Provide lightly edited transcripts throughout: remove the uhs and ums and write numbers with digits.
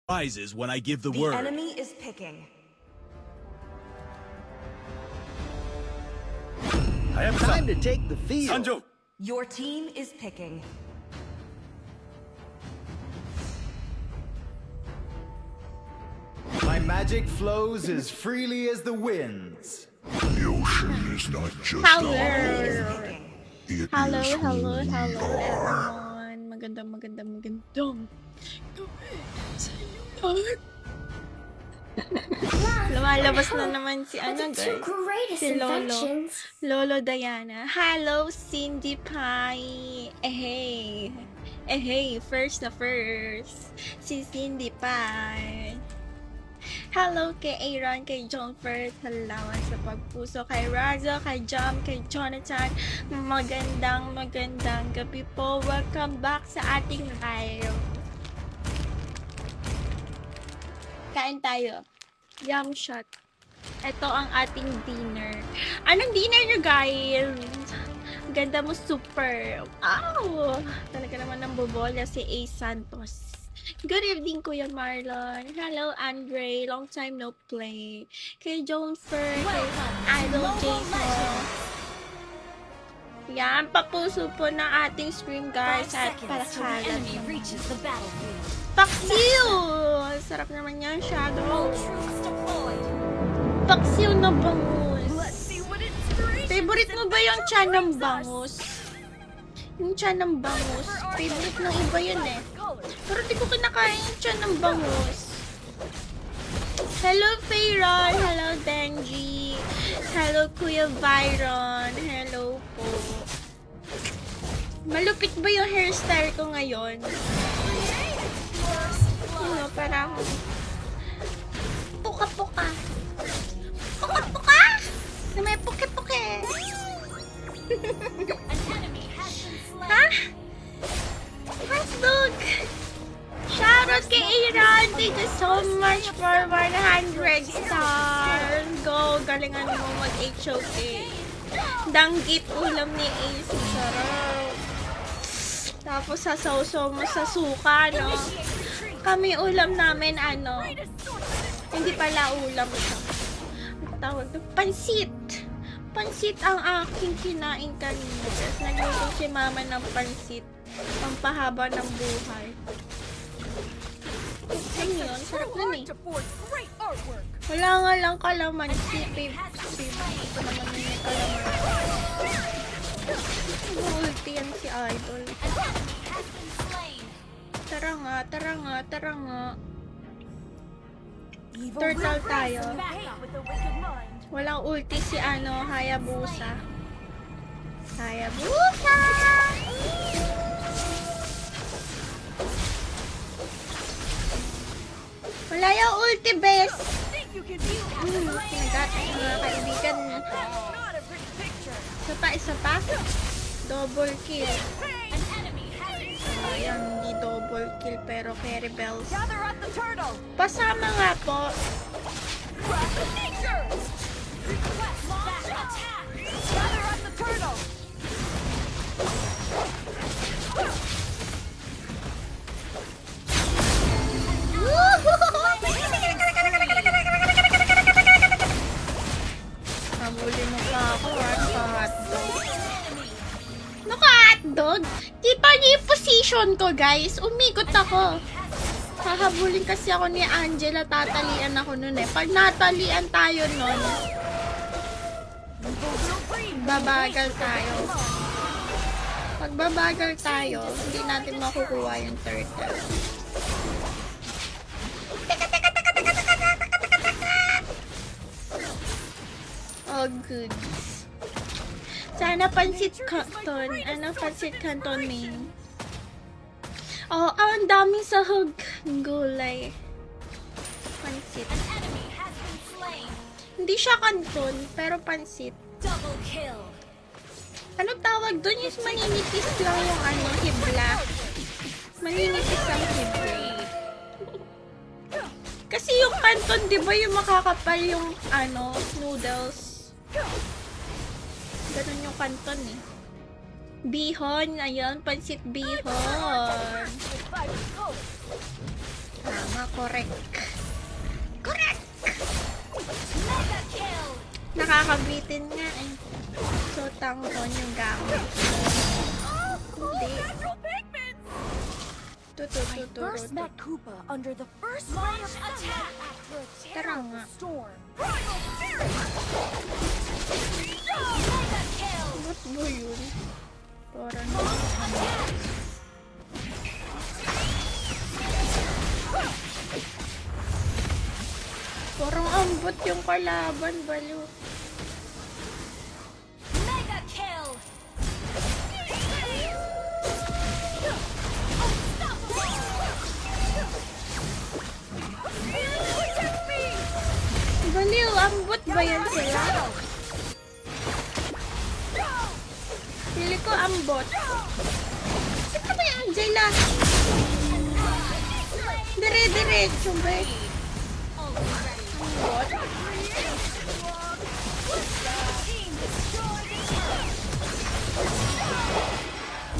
Rises when I give the The word. enemy is picking. Time to take the field. Sanjo. Your team is picking. My magic flows as freely as the winds. The ocean is not just Hello. Picking. it Hello, is hello, who we hello are. everyone. Magandang gabi sa inyo lahat. Lumalabas na naman si The two guys. greatest Si inventions. Lolo Diana. Hello, Cindy Pie. Hey. Hey, first na first. Si Cindy Pie. Hello kay Aaron, kay John Firth, salamat sa pagpuso, kay Razo, kay Jam, kay Jonathan, magandang gabi po. Welcome back sa ating live. Kain tayo. Yum shot. Ito ang ating dinner. Anong dinner nyo, guys? Ganda mo, super. Wow! Talaga naman ng bobola si A. Santos. Good evening, Kuya Marlon. Hello, Andre. Long time no play. Kay Joan Fer, kay Idol Jason. Yan, papuso po ng ating stream, guys. At para kalat. reaches the battlefield. Paksiw! Sarap naman yan, Shadow. Troops deployed. Paksiw na bangus. Let's see what inspiration. Favorite mo ba yung tiyan ng bangus? Yung tiyan ng bangus. Favorite ng iba yun eh. Pero di ko kinakain yung tiyan ng bangus. Hello, Fayron. Hello, Denji. Hello, Kuya Byron. Hello po. Malupit ba yung hairstyle ko ngayon? Ano, parang puka-puka. Puka-puka! Na may puke-puke. Ha? Hotdog! Shoutout kay Aaron! Thank you so much for 100 stars! Go! Galingan mo mag-HOK. Danggit ulam ni Ace. Sarap. Tapos sasaw-saw mo sa suka, no? Kami ulam namin, hindi pala ulam ito. Ang tawag na, pansit! Pansit ang aking kinain kanina. Tapos nagluto si mama ng pansit. Pampahaba ng buhay. Ano yun? Sarap nun eh. Wala nga lang kalamansi. Ito naman yun yung kalamansi. Ulti yan si Idol. Tara nga. Turtle tayo. Walang ulti si Hayabusa. Hayabusa! Wala yung ulti, bes! Pinagatan mga kaibigan. Isa pa? Double kill. Ayan, hindi double kill pero carry bells. Pasama nga po. Nabuli mo pa ako, hotdog. Naka-hotdog? Di pa niya yung position ko, guys. Umikot ako. Hahabulin kasi ako ni Angela. Tatalian ako nun eh. Pag natalian tayo nun, babagal tayo. Pag babagal tayo, hindi natin makukuha yung turtle. Oh, good. Sana pansit canton. Pansit canton main? Oh, ang daming sahog. Gulay. Pansit. Hindi siya canton, pero pansit. Double kill. Ano tawag doon? Yung maninipis lang yung hibla. Maninipis ang hibla. Kasi yung canton, di ba yung makakapal yung noodles? Ganun yung canton eh. Bihon, ayun, pansit bihon. Tama, correct. Correct! Mega kill. Nakakabitin nga eh. So, tangon yung gamit. Hindi. First met Koopa under the first ray of attack after a Tara nga. terrible storm. Mega kill. Ba't ba yun? Parang Attack. parang ambot yung kalaban, baliw. Mega kill. Baliw, ambot ba yan sila? Pili ko ambot. Saan ba yung Angela? Dire-diretso ba? Ambot? Team destroyed a turret.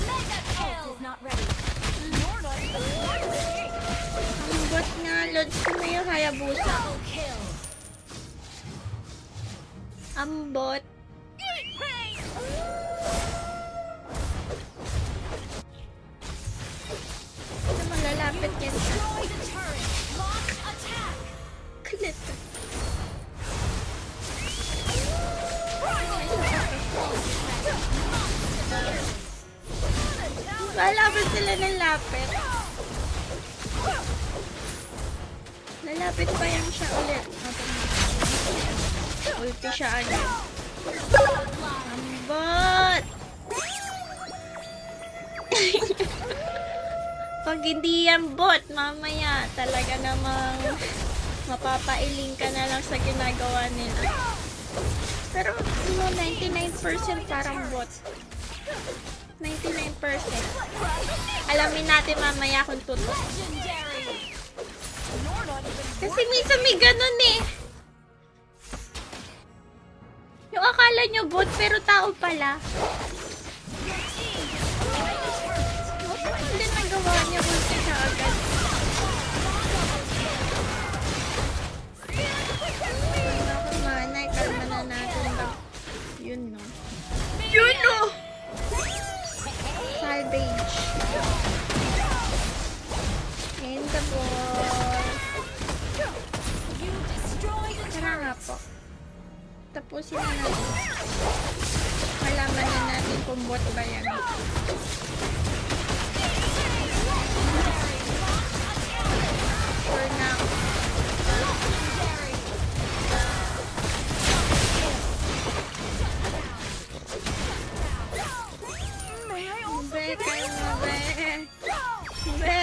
Mega kill. Is not ready. Ambot nga, Lods ko na yung Hayabusa. Double kill. Ambot. Ano malalapit yan sa Destroy the turret. Launch attack. kulit? Lalapit sila ng lapit. Lalapit pa yan siya ulit. Ulti siya agad. Ambot! Pag hindi yan bot, mamaya talaga namang mapapailing ka na lang sa ginagawa nila. Pero no, 99% parang bot. 99%. Alamin natin mamaya kung totoo. Legendary. Kasi minsan may ganun eh. Yung akala nyo bot pero tao pala. Hindi nagawa niya ulti siya agad. Wala akong manay. Kalma na natin ba? Yun no. Yun no! Salvage. And the ball. You destroyed a Tara nga turret. po. Tapusin na natin. Malaman na natin kung bot ba yan. For now. Be, kayo mo, be. Be.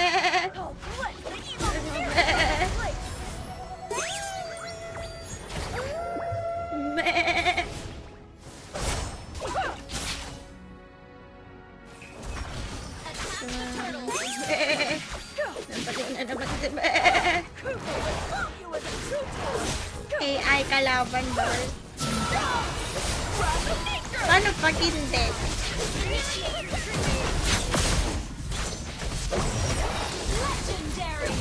Be. Be. AI kalaban doll. Paano pag hindi? Legendary.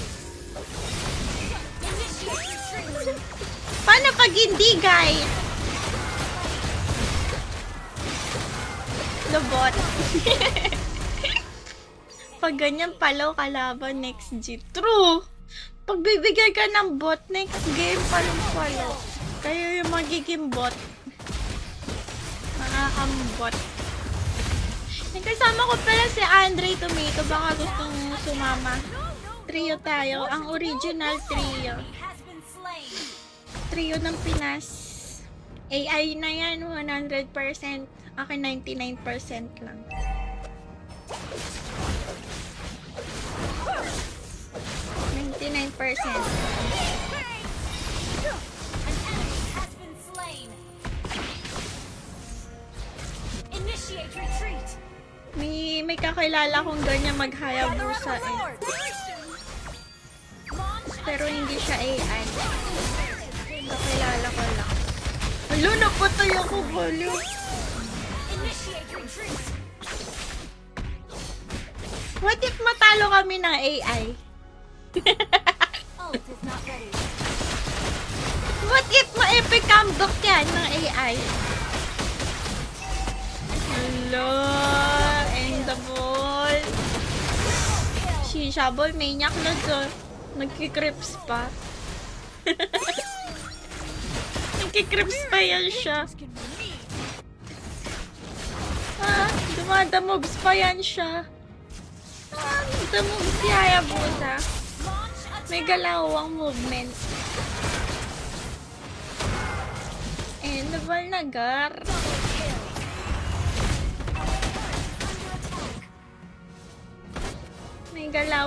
Initiate retreat. Paano pag hindi, guys? Lobot. Pag ganyan palaw kalaban next G. True. Pag bibigay ka ng bot next game, palong-palo. Kayo yung magiging bot. Makakambot. Kasama ko pala si Andre Tomato. Baka gustong sumama. Trio tayo. Ang original trio. Has been slain. Trio ng Pinas. AI na yan, 100%. Akin 99% lang. An enemy has been slain. Initiate retreat. May kakilala kong ganyan mag-Hayabusa eh. Launch Pero hindi siya AI. Kakilala ko lang. Alo, napatay ako, baliw. Initiate retreat. What if matalo kami ng AI? ult is not ready. What if ma-epic comeback yan ng AI? Hello, end the ball. Si Shaboy, maniac na dyan. Nagkikrips pa. Nagkikrips pa yan siya. Ah, dumadamogs pa yan siya. Ah, dumadamogs si Hayabusa. May galawang movement. And the ball na gar. May galaw.